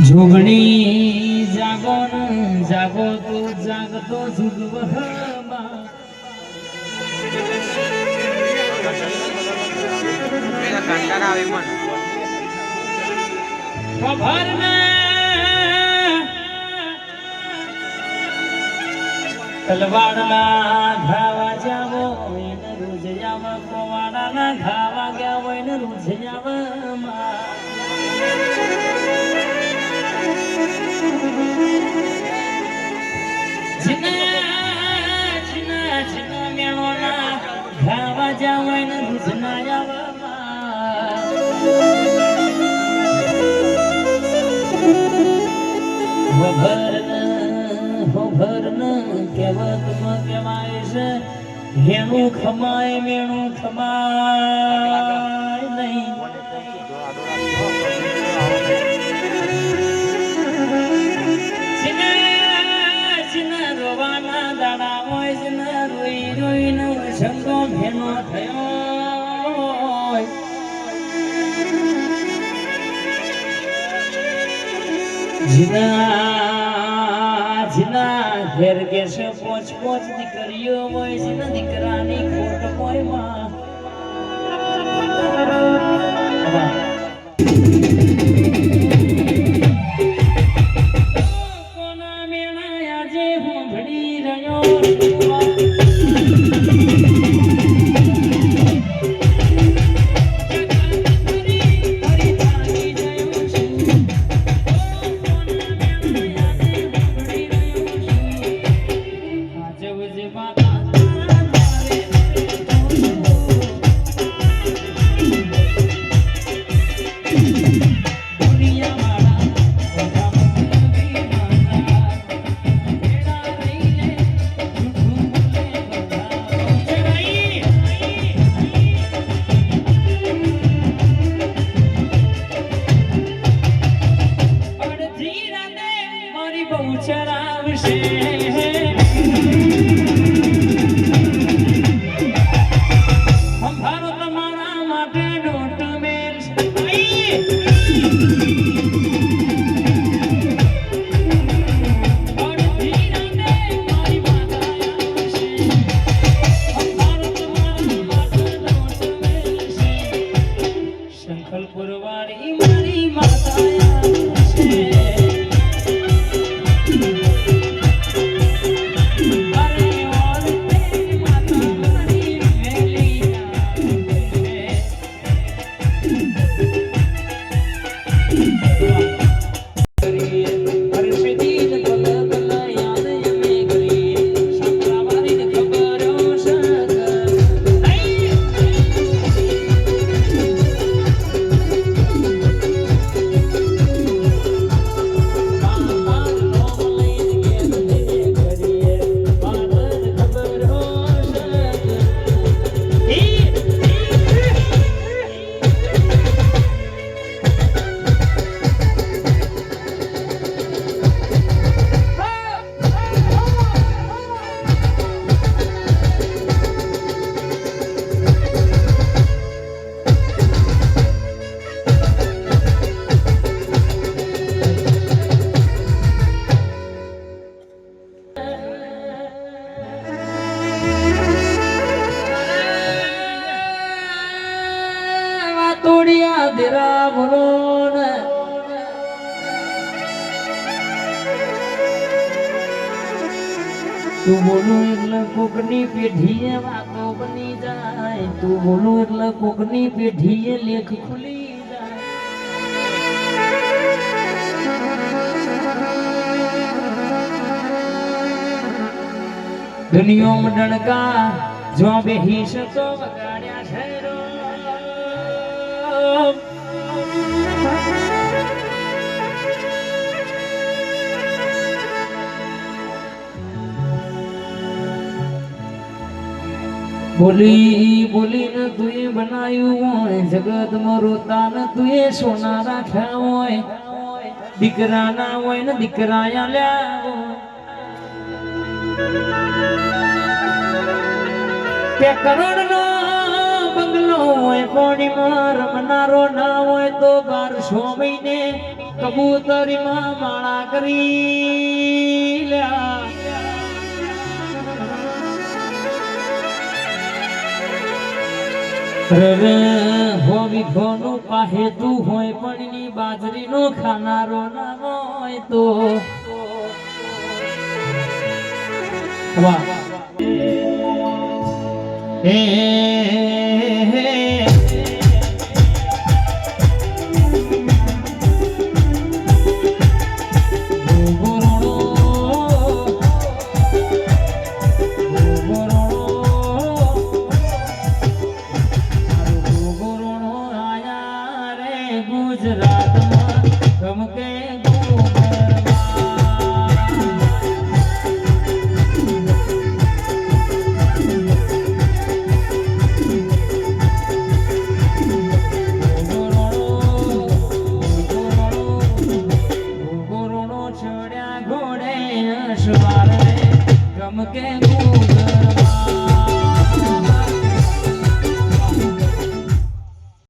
જોગણી જાગો ન જાગો તો જાગતો જુગવહમાં ખબર ને તલવાડના ધાવા જાવો એને રોજ આવા કોવાડાના ધાવા ગયા હોય ને રોજ આવામાં હેણું ખમાય મેણું ખમાય નહીં રોવાના દાડા હોય રોઈ રોઈને સંગો ભેનો થયો જીના ઘેર કેસે પોચ પોચ દીકરીઓ હોય જીના દીકરાની ખોટ હોય માં કોના મેણા આજે હું ભણી રહ્યો તું બોલું એટલે કોકની પેઢીએ વાતો બની જાય તું બોલું એટલે કોકની પેઢીએ લેખ ખુલી જાય દુનિયામાં ડણકા જો બેહી શકો વગાડ્યા છે રો બોલી બોલીને તુએ બનાવ્યું હોય જગતમાં રોતા ને તુએ સોના રાખ્યા હોય દીકરા ના હોય ને દીકરા આલ્યા તે કરોડ નો બંગલો હોય કોણીમાં રમનારો ના હોય તો 12 મહિને કબૂતરીમાં માળા કરી લ્યા હોવી ઘોનું પાહે તું હોય પણ ની બાજરીનો ખાનારો ના હોય તો વાહ ગુજરાતમાં ગમકે છોડ્યા ઘોડે અસવાર ગમકે